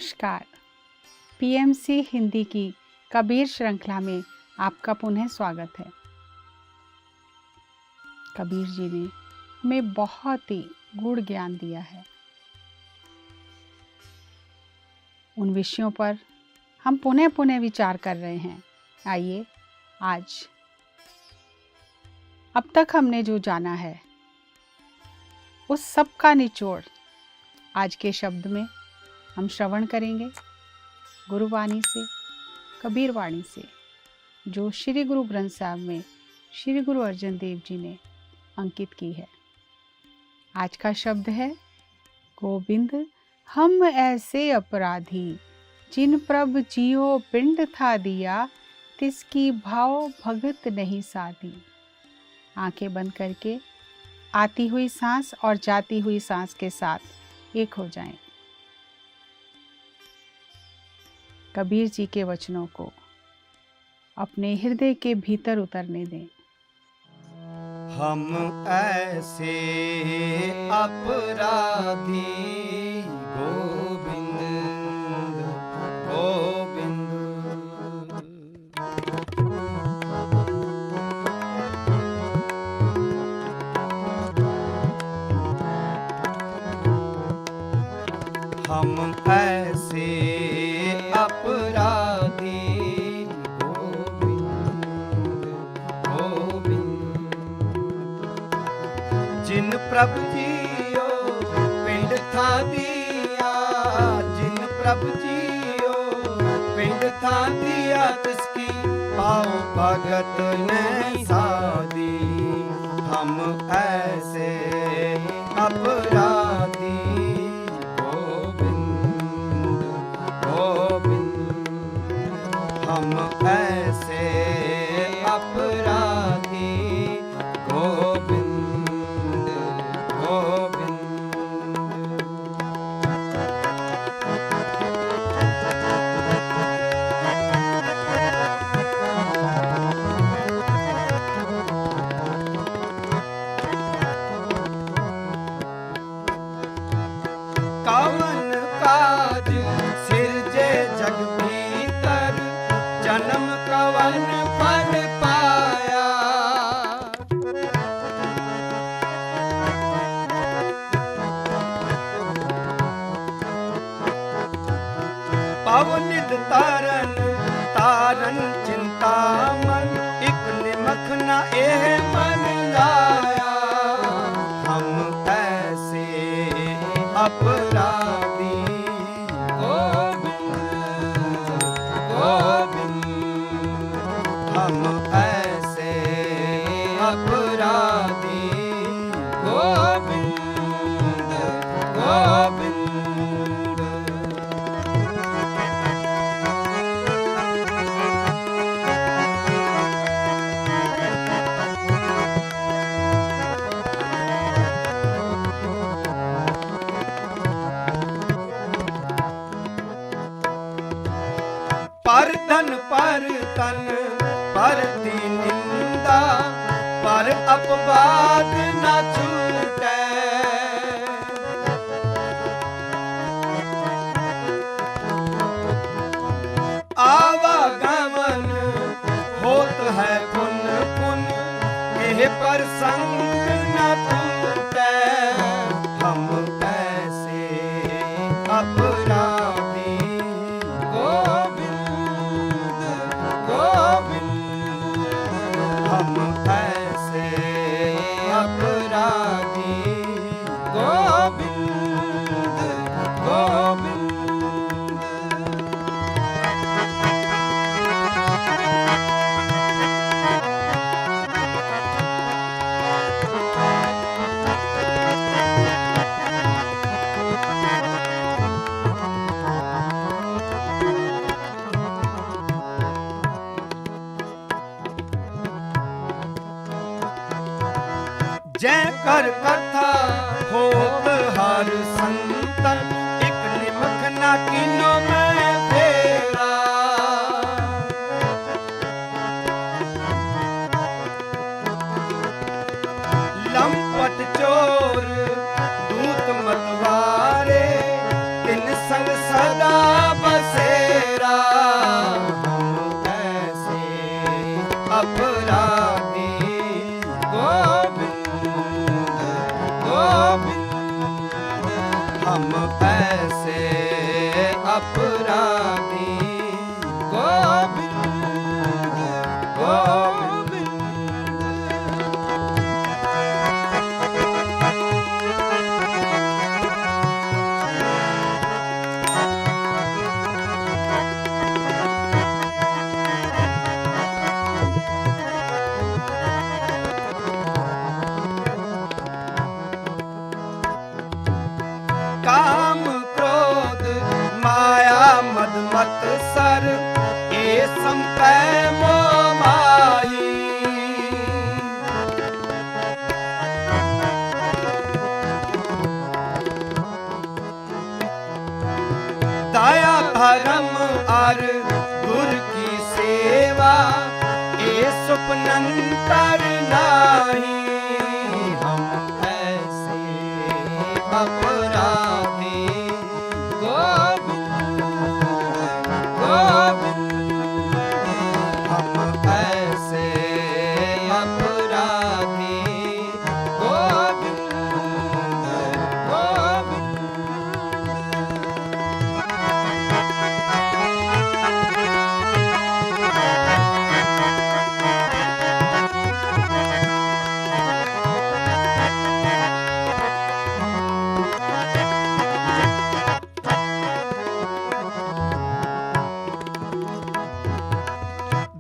नमस्कार। पीएमसी हिंदी की कबीर श्रृंखला में आपका पुनः स्वागत है। कबीर जी ने हमें बहुत ही गूढ़ ज्ञान दिया है। उन विषयों पर हम पुनः पुनः विचार कर रहे हैं। आइए आज अब तक हमने जो जाना है उस सब का निचोड़ आज के शब्द में हम श्रवण करेंगे, गुरुवाणी से, कबीर वाणी से, जो श्री गुरु ग्रंथ साहब में श्री गुरु अर्जन देव जी ने अंकित की है। आज का शब्द है, गोविंद हम ऐसे अपराधी, जिन प्रभ जियो पिंड था दिया, तिसकी भाव भगत नहीं साधी। आंखें बंद करके आती हुई सांस और जाती हुई सांस के साथ एक हो जाएं। कबीर जी के वचनों को अपने हृदय के भीतर उतरने दें। हम ऐसे अपराधी, गोविंद गोविंद। हम ऐसे अपराधी, गोविंद गोविंद। जिन प्रभु जियो पिंड था दिया, जिन प्रभु जियो पिंड था दिया, तिसकी पाओ भगत ने साधी। हम ऐसे अपराधी, हम ऐसे अपराधी, गोविंद गोविंद। कवन काज सिरजे जग भीतर, जन्म कवन फल पाया। पवनिद तारन तारन चिंता मन, एक निमख न एह मन लाया। हम ऐसे अपराधी, गोविंद गोविंद। हम ऐसे अपराधी, गोविंद गोविंद। पर धन पर तन पर दी निंदा, पर अपवाद न छूटे। आवागमन होत है पुन पुन, एह पर संग न टूटे। हम ऐसे अपराधी, गोविंद गोविंद। हम ऐसे अपराधी, गोविंद गोविंद। जय कर कथा होत हर संतन, एक निमख न कीनो मैं फेरा। लंपट चोर दूत मतवारे, तिन संग सदा अपराधी। गोविंद गोविंद हम ऐसे अपराधी। गोविंद गोविंद काम क्रोध माया मद मत सर ये संपै मोह माही। दया धर्म और गुर की सेवा ये सुपनंतर नाही। हम ऐसे अपराधी। गोविंद गोविंद हम ऐसे अपराधी। गोविंद गोविंद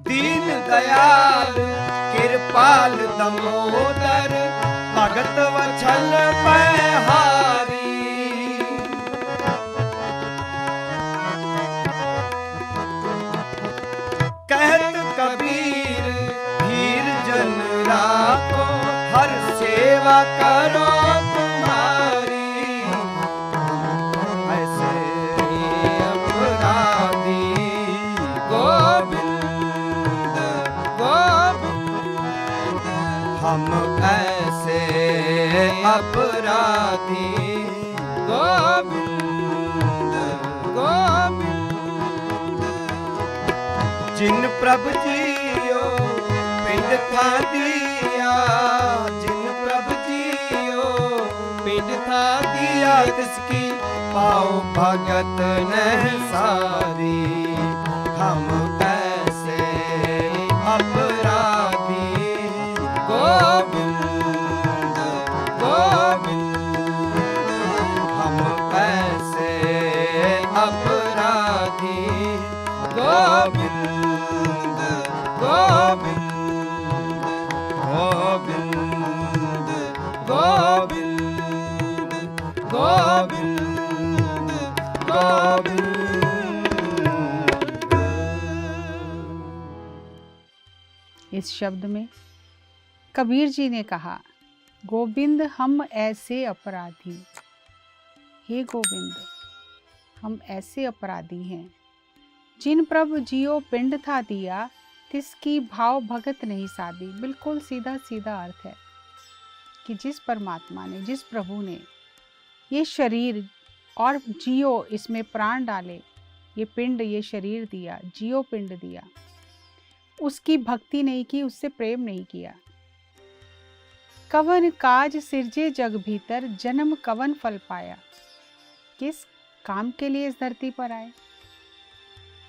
दीन दयाल कृपाल दमोदर भगत वछल पहारी। कहत कबीर धीर जन राखो हर सेवा करो तुम्हारी। ऐसे अपराधी। गोविंद गोविंद हम ऐसे अपराधी। गोविंद गोविंद जिन प्रभु जियो पिंड था दिया। जिन प्रभु जियो पिंड था दिया तिसकी पाओ भगत नहीं सारी। हम ऐसे अपराधी। गोविंद गोविंद हम ऐसे अपराधी। गोविंद गोविंद गोविंद गोविंद गोविंद गोविंद। इस शब्द में कबीर जी ने कहा, गोविंद हम ऐसे अपराधी। हे गोविंद, हम ऐसे अपराधी हैं जिन प्रभु जियो पिंड था दिया तिसकी भाव भगत नहीं साधी। बिल्कुल सीधा सीधा अर्थ है कि जिस परमात्मा ने, जिस प्रभु ने ये शरीर और जियो इसमें प्राण डाले, ये पिंड, ये शरीर दिया, जियो पिंड दिया, उसकी भक्ति नहीं की, उससे प्रेम नहीं किया। कवन काज सिरजे जग भीतर जन्म कवन फल पाया। किस काम के लिए इस धरती पर आए,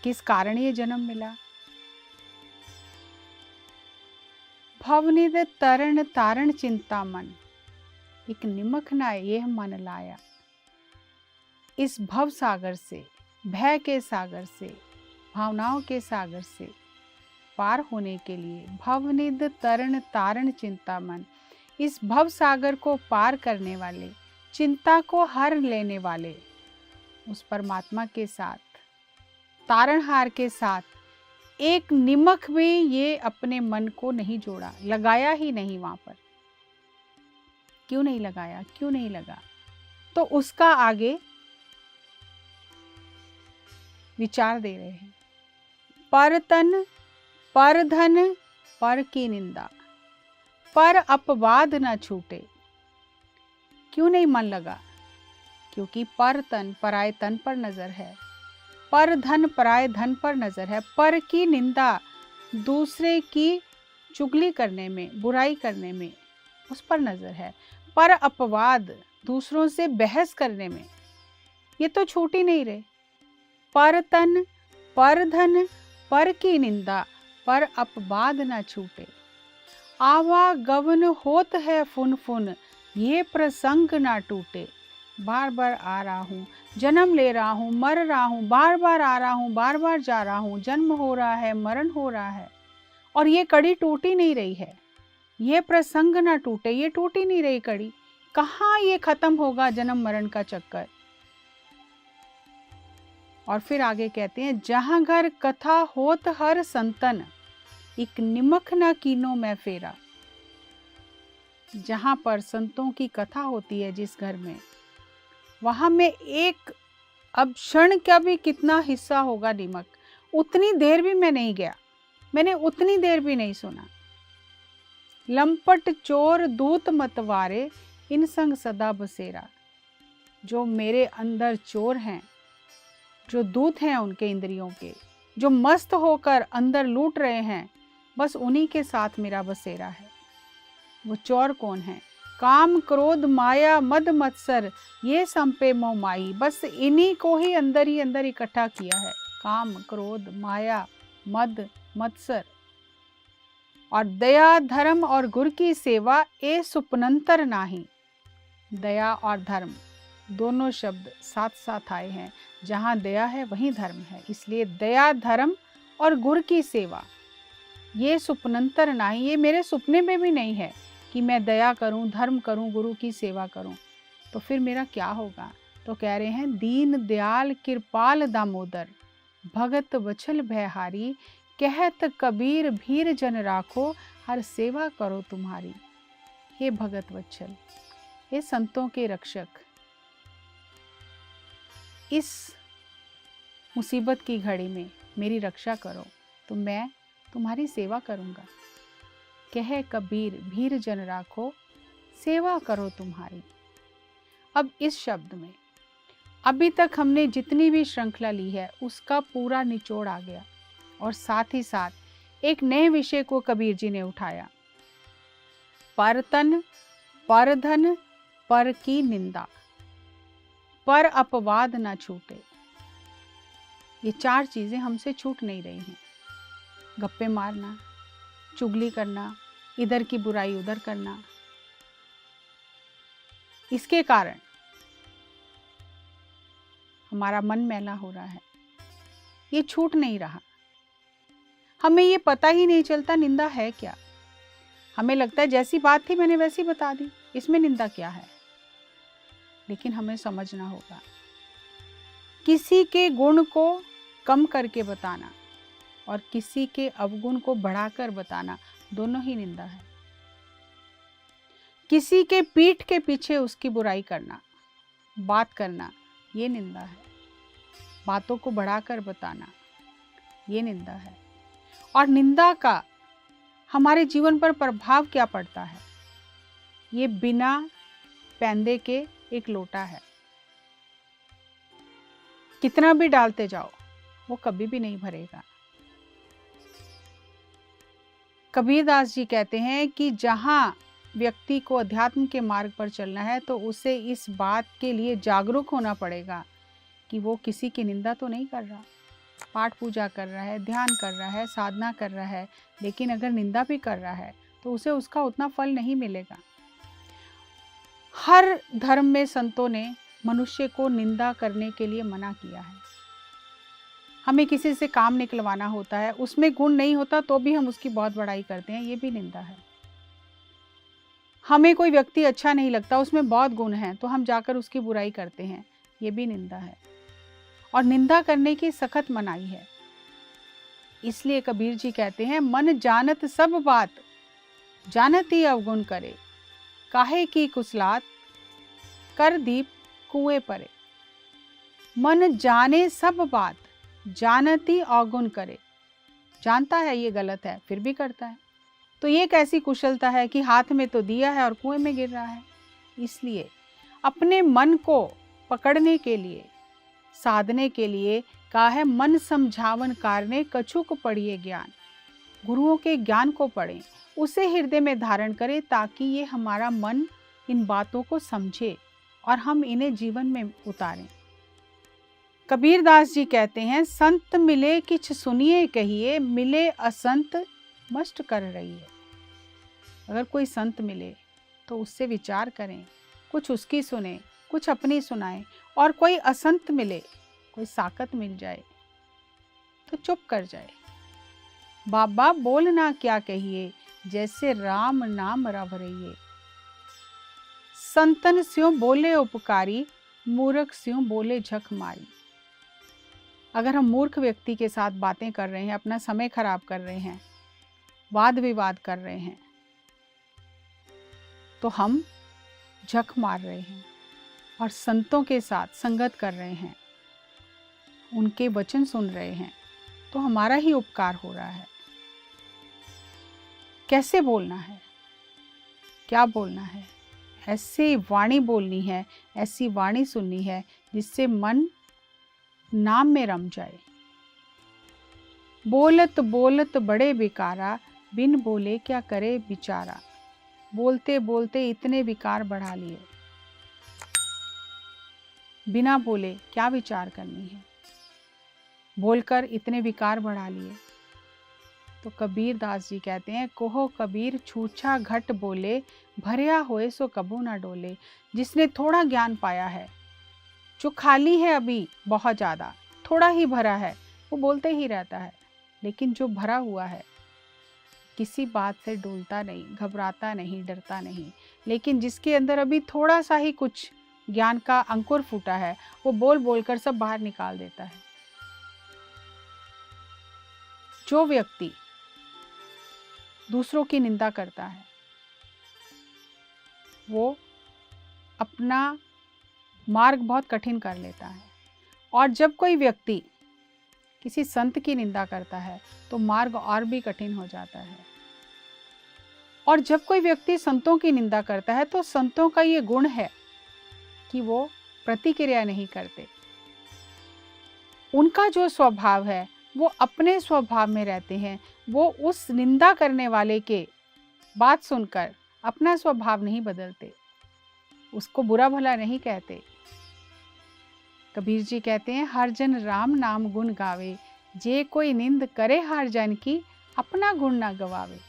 किस कारण ये जन्म मिला। भवनिध तरण तारण चिंता मन, एक निमख ना यह मन लाया। इस भव सागर से, भय के सागर से, भावनाओं के सागर से पार होने के लिए, भवनिध तरण तारण चिंता मन, इस भव सागर को पार करने वाले, चिंता को हर लेने वाले उस परमात्मा के साथ, तारणहार के साथ एक निमक भी ये अपने मन को नहीं जोड़ा, लगाया ही नहीं वहां पर। क्यों नहीं लगाया, क्यों नहीं लगा? तो उसका आगे विचार दे रहे हैं। पर तन पर धन पर की निंदा, पर अपवाद न छूटे। क्यों नहीं मन लगा? क्योंकि पर तन पराये तन पर नजर है, पर धन पराये धन पर नजर है, पर की निंदा, दूसरे की चुगली करने में, बुराई करने में, उस पर नजर है। पर अपवाद, दूसरों से बहस करने में, ये तो छूट ही नहीं रहे। पर तन, पर धन, पर की निंदा, पर अपवाद ना छूटे। आवागमन होत है फुन फुन, ये प्रसंग ना टूटे। बार बार आ रहा हूँ, जन्म ले रहा हूँ, मर रहा हूँ, बार बार आ रहा हूँ, बार बार जा रहा हूँ, जन्म हो रहा है, मरण हो रहा है, और ये कड़ी टूट ही नहीं रही है। ये प्रसंग ना टूटे, ये टूट ही नहीं रही कड़ी। कहाँ ये खत्म होगा जन्म मरण का चक्कर। और फिर आगे कहते हैं, जहां घर कथा होत हर संतन, एक निमक न कीनो मैं फेरा। जहां पर संतों की कथा होती है जिस घर में, वहां में एक अब क्षण का भी कितना हिस्सा होगा निमक, उतनी देर भी मैं नहीं गया, मैंने उतनी देर भी नहीं सुना। लंपट चोर दूत मतवारे, इन संग सदा बसेरा। जो मेरे अंदर चोर हैं, जो दूत हैं उनके इंद्रियों के, जो मस्त होकर अंदर लूट रहे हैं, बस उन्हीं के साथ मेरा बसेरा है। वो चोर कौन है? काम क्रोध माया मद मत्सर, ये संपे मोह माई। बस इन्हीं को ही अंदर इकट्ठा किया है। काम क्रोध माया मद मत्सर। और दया धर्म और गुरु की सेवा, ए सुपनंतर नाही। दया और धर्म दोनों शब्द साथ साथ आए हैं। जहाँ दया है वहीं धर्म है, इसलिए दया धर्म और गुरु की सेवा, ये सुपनंतर नहीं, ये मेरे सुपने में भी नहीं है कि मैं दया करूं, धर्म करूं, गुरु की सेवा करूं। तो फिर मेरा क्या होगा? तो कह रहे हैं, दीन दयाल कृपाल दामोदर, भगत वछल भयहारी, कहत कबीर भीर जन राखो, हर सेवा करो तुम्हारी। हे भगत वत्सल, हे संतों के रक्षक, इस मुसीबत की घड़ी में मेरी रक्षा करो, तो मैं तुम्हारी सेवा करूंगा। कहे कबीर भीर जन राखो, सेवा करो तुम्हारी। अब इस शब्द में अभी तक हमने जितनी भी श्रृंखला ली है उसका पूरा निचोड़ आ गया, और साथ ही साथ एक नए विषय को कबीर जी ने उठाया। पर तन, पर धन, पर की निंदा, पर अपवाद ना छूटे। ये चार चीजें हमसे छूट नहीं रही हैं। गप्पे मारना, चुगली करना, इधर की बुराई उधर करना, इसके कारण हमारा मन मैला हो रहा है, ये छूट नहीं रहा। हमें ये पता ही नहीं चलता निंदा है क्या। हमें लगता है जैसी बात थी मैंने वैसी बता दी, इसमें निंदा क्या है। लेकिन हमें समझना होगा, किसी के गुण को कम करके बताना और किसी के अवगुण को बढ़ाकर बताना, दोनों ही निंदा है। किसी के पीठ के पीछे उसकी बुराई करना, बात करना, ये निंदा है। बातों को बढ़ाकर बताना, ये निंदा है। और निंदा का हमारे जीवन पर प्रभाव क्या पड़ता है? ये बिना पैंदे के एक लोटा है, कितना भी डालते जाओ वो कभी भी नहीं भरेगा। कबीरदास जी कहते हैं कि जहां व्यक्ति को अध्यात्म के मार्ग पर चलना है तो उसे इस बात के लिए जागरूक होना पड़ेगा कि वो किसी की निंदा तो नहीं कर रहा। पाठ पूजा कर रहा है, ध्यान कर रहा है, साधना कर रहा है, लेकिन अगर निंदा भी कर रहा है तो उसे उसका उतना फल नहीं मिलेगा। हर धर्म में संतों ने मनुष्य को निंदा करने के लिए मना किया है। हमें किसी से काम निकलवाना होता है, उसमें गुण नहीं होता तो भी हम उसकी बहुत बड़ाई करते हैं, ये भी निंदा है। हमें कोई व्यक्ति अच्छा नहीं लगता, उसमें बहुत गुण हैं तो हम जाकर उसकी बुराई करते हैं, ये भी निंदा है। और निंदा करने की सख्त मनाही है। इसलिए कबीर जी कहते हैं, मन जानत सब बात, जानत ही अवगुण करे, काहे की कुसलात, कर दीप कुएं परे। मन जाने सब बात, जानती अवगुण करे। जानता है ये गलत है फिर भी करता है, तो ये कैसी कुशलता है कि हाथ में तो दिया है और कुएं में गिर रहा है। इसलिए अपने मन को पकड़ने के लिए, साधने के लिए कहा है, मन समझावन कारणे कछुक पढ़िए ज्ञान। गुरुओं के ज्ञान को पढ़ें, उसे हृदय में धारण करें, ताकि ये हमारा मन इन बातों को समझे और हम इन्हें जीवन में उतारें। कबीर दास जी कहते हैं, संत मिले किछ सुनिए कहिए, मिले असंत मस्ट कर रही है। अगर कोई संत मिले तो उससे विचार करें, कुछ उसकी सुने, कुछ अपनी सुनाएं। और कोई असंत मिले, कोई साकत मिल जाए तो चुप कर जाए। बाबा बोलना क्या कहिए, जैसे राम नाम रव रहिए। संतन स्यों बोले उपकारी, मूर्ख स्यों बोले झक मारी। अगर हम मूर्ख व्यक्ति के साथ बातें कर रहे हैं, अपना समय खराब कर रहे हैं, वाद विवाद कर रहे हैं, तो हम झक मार रहे हैं। और संतों के साथ संगत कर रहे हैं, उनके वचन सुन रहे हैं, तो हमारा ही उपकार हो रहा है। कैसे बोलना है, क्या बोलना है? ऐसी वाणी बोलनी है, ऐसी वाणी सुननी है जिससे मन नाम में रम जाए। बोलत बोलत बड़े बिकारा, बिन बोले क्या करे बिचारा। बोलते बोलते इतने विकार बढ़ा लिए, बिना बोले क्या विचार करनी है, बोलकर इतने विकार बढ़ा लिए। तो कबीर दास जी कहते हैं, कोहो कबीर छूछा घट बोले, भरिया होए सो कबू ना डोले। जिसने थोड़ा ज्ञान पाया है, जो खाली है अभी बहुत ज़्यादा, थोड़ा ही भरा है, वो बोलते ही रहता है। लेकिन जो भरा हुआ है, किसी बात से डोलता नहीं, घबराता नहीं, डरता नहीं। लेकिन जिसके अंदर अभी थोड़ा सा ही कुछ ज्ञान का अंकुर फूटा है, वो बोल बोलकर सब बाहर निकाल देता है। जो व्यक्ति दूसरों की निंदा करता है, वो अपना मार्ग बहुत कठिन कर लेता है। और जब कोई व्यक्ति किसी संत की निंदा करता है, तो मार्ग और भी कठिन हो जाता है। और जब कोई व्यक्ति संतों की निंदा करता है, तो संतों का ये गुण है कि वो प्रतिक्रिया नहीं करते। उनका जो स्वभाव है, वो अपने स्वभाव में रहते हैं। वो उस निंदा करने वाले के बात सुनकर अपना स्वभाव नहीं बदलते, उसको बुरा भला नहीं कहते। कबीर जी कहते हैं, हर जन राम नाम गुण गावे, जे कोई निंद करे हर जन की, अपना गुण ना गवावे।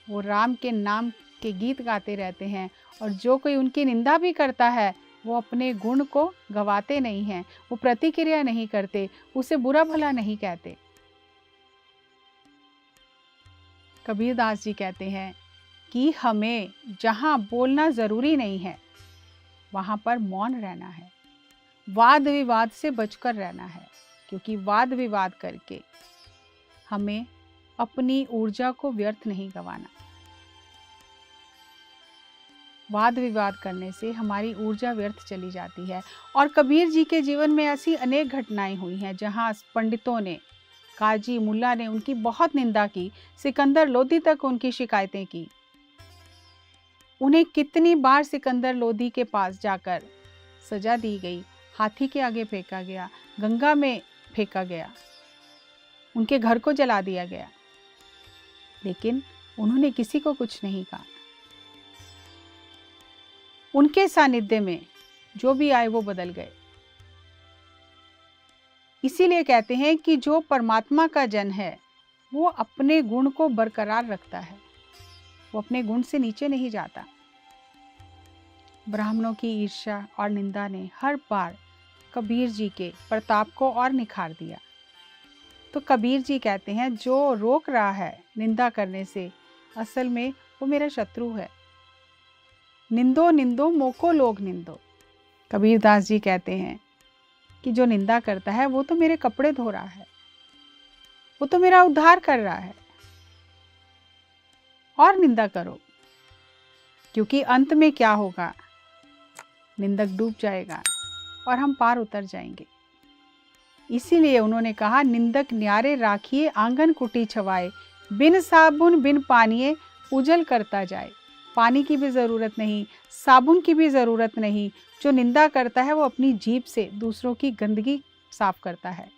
वो राम के नाम के गीत गाते रहते हैं, और जो कोई उनकी निंदा भी करता है, वो अपने गुण को गवाते नहीं हैं, वो प्रतिक्रिया नहीं करते, उसे बुरा भला नहीं कहते। कबीर दास जी कहते हैं कि हमें जहाँ बोलना ज़रूरी नहीं है, वहाँ पर मौन रहना है, वाद विवाद से बचकर रहना है। क्योंकि वाद विवाद करके हमें अपनी ऊर्जा को व्यर्थ नहीं गंवाना। वाद विवाद करने से हमारी ऊर्जा व्यर्थ चली जाती है। और कबीर जी के जीवन में ऐसी अनेक घटनाएं हुई हैं जहां पंडितों ने, काजी मुल्ला ने उनकी बहुत निंदा की, सिकंदर लोधी तक उनकी शिकायतें की। उन्हें कितनी बार सिकंदर लोधी के पास जाकर सजा दी गई, हाथी के आगे फेंका गया, गंगा में फेंका गया, उनके घर को जला दिया गया, लेकिन उन्होंने किसी को कुछ नहीं कहा। उनके सानिध्य में जो भी आए वो बदल गए। इसीलिए कहते हैं कि जो परमात्मा का जन है, वो अपने गुण को बरकरार रखता है, वो अपने गुण से नीचे नहीं जाता। ब्राह्मणों की ईर्ष्या और निंदा ने हर बार कबीर जी के प्रताप को और निखार दिया। तो कबीर जी कहते हैं, जो रोक रहा है निंदा करने से, असल में वो मेरा शत्रु है। निंदो निंदो मोको लोग निंदो। कबीर दास जी कहते हैं कि जो निंदा करता है, वो तो मेरे कपड़े धो रहा है, वो तो मेरा उद्धार कर रहा है। और निंदा करो, क्योंकि अंत में क्या होगा, निंदक डूब जाएगा और हम पार उतर जाएंगे। इसीलिए उन्होंने कहा, निंदक न्यारे राखिए आंगन कुटी छवाए, बिन साबुन बिन पानिए उजल करता जाए। पानी की भी ज़रूरत नहीं, साबुन की भी ज़रूरत नहीं। जो निंदा करता है, वो अपनी जीभ से दूसरों की गंदगी साफ करता है।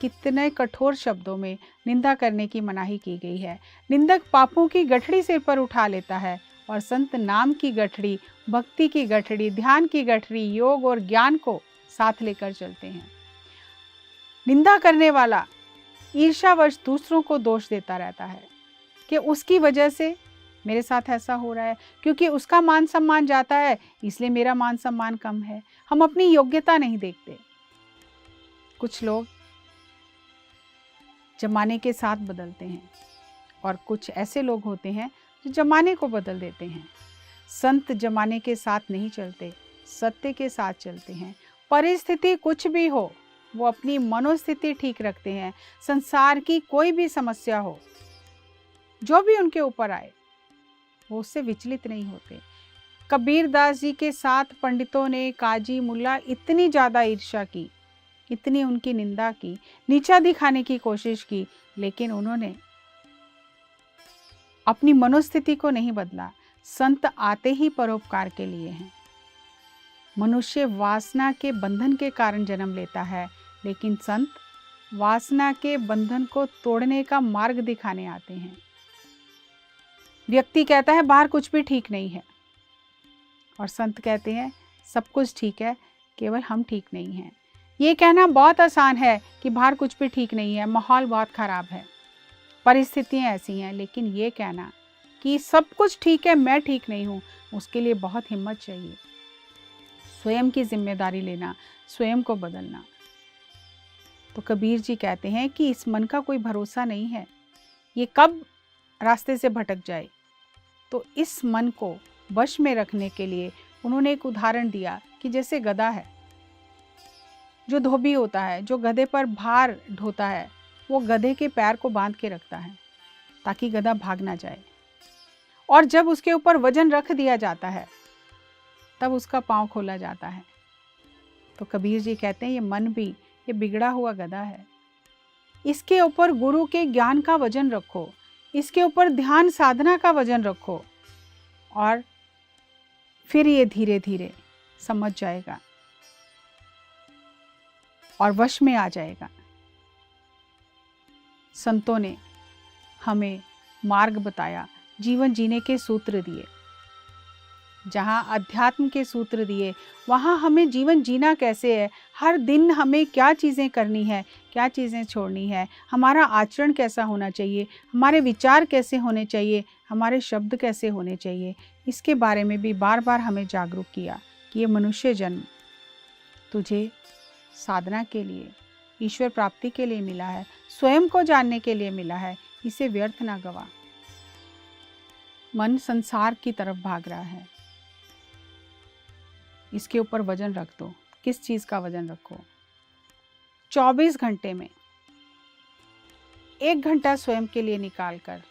कितने कठोर शब्दों में निंदा करने की मनाही की गई है। निंदक पापों की गठड़ी सिर पर उठा लेता है और संत नाम की गठड़ी, भक्ति की गठड़ी, ध्यान की गठड़ी, योग और ज्ञान को साथ लेकर चलते हैं। निंदा करने वाला ईर्ष्यावश दूसरों को दोष देता रहता है कि उसकी वजह से मेरे साथ ऐसा हो रहा है, क्योंकि उसका मान सम्मान जाता है इसलिए मेरा मान सम्मान कम है। हम अपनी योग्यता नहीं देखते। कुछ लोग जमाने के साथ बदलते हैं और कुछ ऐसे लोग होते हैं जो जमाने को बदल देते हैं। संत जमाने के साथ नहीं चलते, सत्य के साथ चलते हैं। परिस्थिति कुछ भी हो, वो अपनी मनोस्थिति ठीक रखते हैं। संसार की कोई भी समस्या हो, जो भी उनके ऊपर आए, वो उससे विचलित नहीं होते। कबीर दास जी के साथ पंडितों ने, काजी मुल्ला इतनी ज़्यादा ईर्ष्या की, इतनी उनकी निंदा की, नीचा दिखाने की कोशिश की, लेकिन उन्होंने अपनी मनोस्थिति को नहीं बदला। संत आते ही परोपकार के लिए हैं। मनुष्य वासना के बंधन के कारण जन्म लेता है, लेकिन संत वासना के बंधन को तोड़ने का मार्ग दिखाने आते हैं। व्यक्ति कहता है बाहर कुछ भी ठीक नहीं है, और संत कहते हैं सब कुछ ठीक है, केवल हम ठीक नहीं हैं। ये कहना बहुत आसान है कि बाहर कुछ भी ठीक नहीं है, माहौल बहुत ख़राब है, परिस्थितियाँ ऐसी हैं, लेकिन ये कहना कि सब कुछ ठीक है, मैं ठीक नहीं हूँ, उसके लिए बहुत हिम्मत चाहिए। स्वयं की जिम्मेदारी लेना, स्वयं को बदलना। तो कबीर जी कहते हैं कि इस मन का कोई भरोसा नहीं है, ये कब रास्ते से भटक जाए। तो इस मन को वश में रखने के लिए उन्होंने एक उदाहरण दिया कि जैसे गधा है, जो धोबी होता है, जो गधे पर भार ढोता है, वो गधे के पैर को बांध के रखता है ताकि गधा भाग ना जाए, और जब उसके ऊपर वजन रख दिया जाता है तब उसका पांव खोला जाता है। तो कबीर जी कहते हैं ये मन भी ये बिगड़ा हुआ गधा है, इसके ऊपर गुरु के ज्ञान का वजन रखो, इसके ऊपर ध्यान साधना का वजन रखो, और फिर ये धीरे धीरे समझ जाएगा और वश में आ जाएगा। संतों ने हमें मार्ग बताया, जीवन जीने के सूत्र दिए। जहाँ अध्यात्म के सूत्र दिए, वहाँ हमें जीवन जीना कैसे है, हर दिन हमें क्या चीज़ें करनी है, क्या चीज़ें छोड़नी है, हमारा आचरण कैसा होना चाहिए, हमारे विचार कैसे होने चाहिए, हमारे शब्द कैसे होने चाहिए, इसके बारे में भी बार बार हमें जागरूक किया कि ये मनुष्य जन्म तुझे साधना के लिए, ईश्वर प्राप्ति के लिए मिला है, स्वयं को जानने के लिए मिला है, इसे व्यर्थ ना गवा। मन संसार की तरफ भाग रहा है, इसके ऊपर वजन रख दो। किस चीज़ का वजन रखो? 24 घंटे में 1 घंटा स्वयं के लिए निकालकर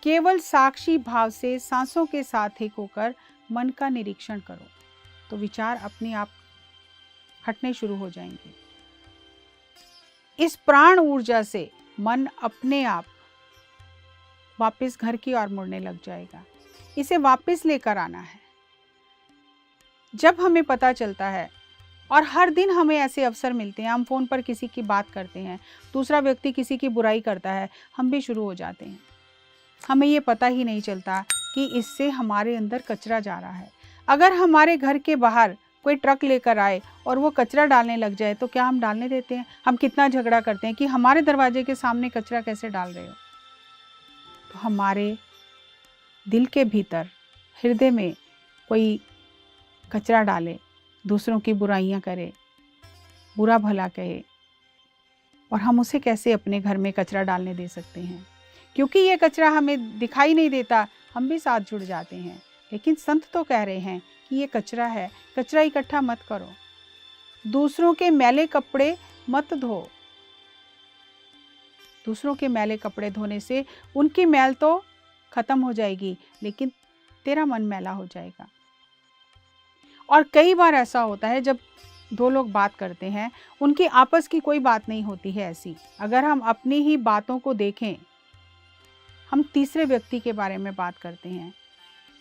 केवल साक्षी भाव से सांसों के साथ एक होकर मन का निरीक्षण करो, तो विचार अपने आप हटने शुरू हो जाएंगे। इस प्राण ऊर्जा से मन अपने आप वापस घर की ओर मुड़ने लग जाएगा। इसे वापस लेकर आना है। जब हमें पता चलता है, और हर दिन हमें ऐसे अवसर मिलते हैं, हम फ़ोन पर किसी की बात करते हैं, दूसरा व्यक्ति किसी की बुराई करता है, हम भी शुरू हो जाते हैं। हमें ये पता ही नहीं चलता कि इससे हमारे अंदर कचरा जा रहा है। अगर हमारे घर के बाहर कोई ट्रक लेकर आए और वो कचरा डालने लग जाए तो क्या हम डालने देते हैं? हम कितना झगड़ा करते हैं कि हमारे दरवाजे के सामने कचरा कैसे डाल रहे हो। तो हमारे दिल के भीतर, हृदय में कोई कचरा डाले, दूसरों की बुराइयां करे, बुरा भला कहे, और हम उसे कैसे अपने घर में कचरा डालने दे सकते हैं? क्योंकि ये कचरा हमें दिखाई नहीं देता, हम भी साथ जुड़ जाते हैं। लेकिन संत तो कह रहे हैं कि ये कचरा है, कचरा इकट्ठा मत करो, दूसरों के मैले कपड़े मत धो। दूसरों के मैले कपड़े धोने से उनकी मैल तो खत्म हो जाएगी, लेकिन तेरा मन मैला हो जाएगा। और कई बार ऐसा होता है जब दो लोग बात करते हैं, उनकी आपस की कोई बात नहीं होती है ऐसी। अगर हम अपनी ही बातों को देखें, हम तीसरे व्यक्ति के बारे में बात करते हैं,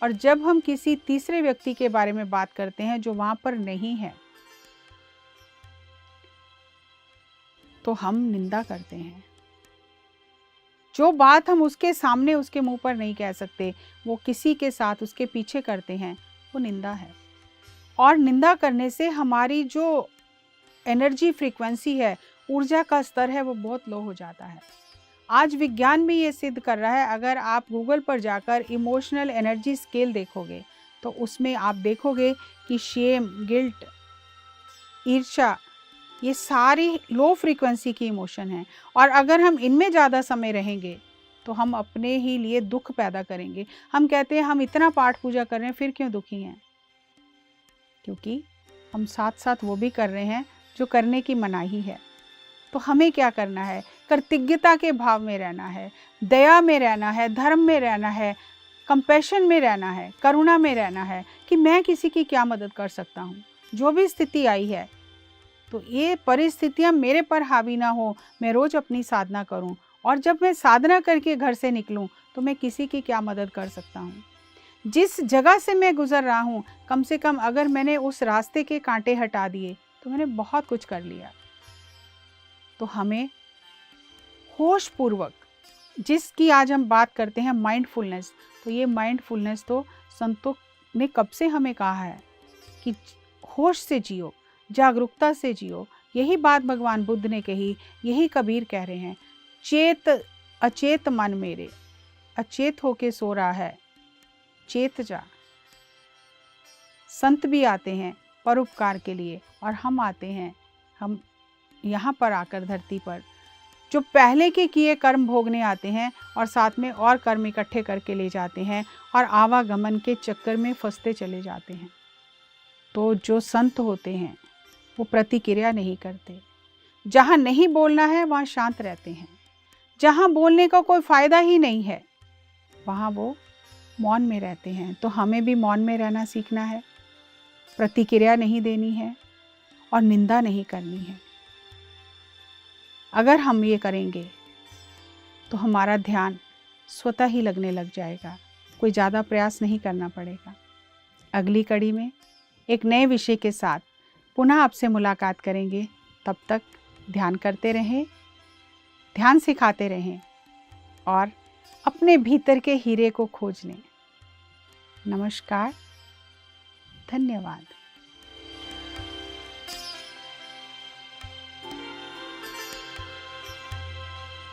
और जब हम किसी तीसरे व्यक्ति के बारे में बात करते हैं जो वहाँ पर नहीं है, तो हम निंदा करते हैं। जो बात हम उसके सामने उसके मुंह पर नहीं कह सकते, वो किसी के साथ उसके पीछे करते हैं, वो निंदा है। और निंदा करने से हमारी जो एनर्जी फ्रीक्वेंसी है, ऊर्जा का स्तर है, वो बहुत लो हो जाता है। आज विज्ञान भी ये सिद्ध कर रहा है। अगर आप गूगल पर जाकर इमोशनल एनर्जी स्केल देखोगे तो उसमें आप देखोगे कि शेम, गिल्ट, ईर्ष्या, ये सारी लो फ्रीक्वेंसी की इमोशन है। और अगर हम इनमें ज़्यादा समय रहेंगे तो हम अपने ही लिए दुख पैदा करेंगे। हम कहते हैं हम इतना पाठ पूजा कर रहे हैं, फिर क्यों दुखी हैं? क्योंकि हम साथ साथ वो भी कर रहे हैं जो करने की मनाही है। तो हमें क्या करना है? कृतज्ञता के भाव में रहना है, दया में रहना है, धर्म में रहना है, कंपैशन में रहना है, करुणा में रहना है कि मैं किसी की क्या मदद कर सकता हूँ। जो भी स्थिति आई है तो ये परिस्थितियाँ मेरे पर हावी ना हो, मैं रोज़ अपनी साधना करूँ। और जब मैं साधना करके घर से निकलूँ तो मैं किसी की क्या मदद कर सकता हूँ। जिस जगह से मैं गुज़र रहा हूँ, कम से कम अगर मैंने उस रास्ते के कांटे हटा दिए तो मैंने बहुत कुछ कर लिया। तो हमें होशपूर्वक, जिसकी आज हम बात करते हैं माइंडफुलनेस, तो ये माइंडफुलनेस तो संतों ने कब से हमें कहा है कि होश से जियो, जागरूकता से जियो। यही बात भगवान बुद्ध ने कही, यही कबीर कह रहे हैं। चेत अचेत मन मेरे, अचेत होके सो रहा है, चेत जा। संत भी आते हैं परोपकार के लिए और हम आते हैं, हम यहाँ पर आकर धरती पर जो पहले के किए कर्म भोगने आते हैं और साथ में और कर्म इकट्ठे करके ले जाते हैं और आवागमन के चक्कर में फंसते चले जाते हैं। तो जो संत होते हैं वो प्रतिक्रिया नहीं करते। जहाँ नहीं बोलना है वहाँ शांत रहते हैं। जहाँ बोलने का कोई फ़ायदा ही नहीं है वहाँ वो मौन में रहते हैं। तो हमें भी मौन में रहना सीखना है, प्रतिक्रिया नहीं देनी है और निंदा नहीं करनी है। अगर हम ये करेंगे तो हमारा ध्यान स्वतः ही लगने लग जाएगा, कोई ज़्यादा प्रयास नहीं करना पड़ेगा। अगली कड़ी में एक नए विषय के साथ पुनः आपसे मुलाकात करेंगे। तब तक ध्यान करते रहें, ध्यान सिखाते रहें और अपने भीतर के हीरे को खोज लें। नमस्कार, धन्यवाद।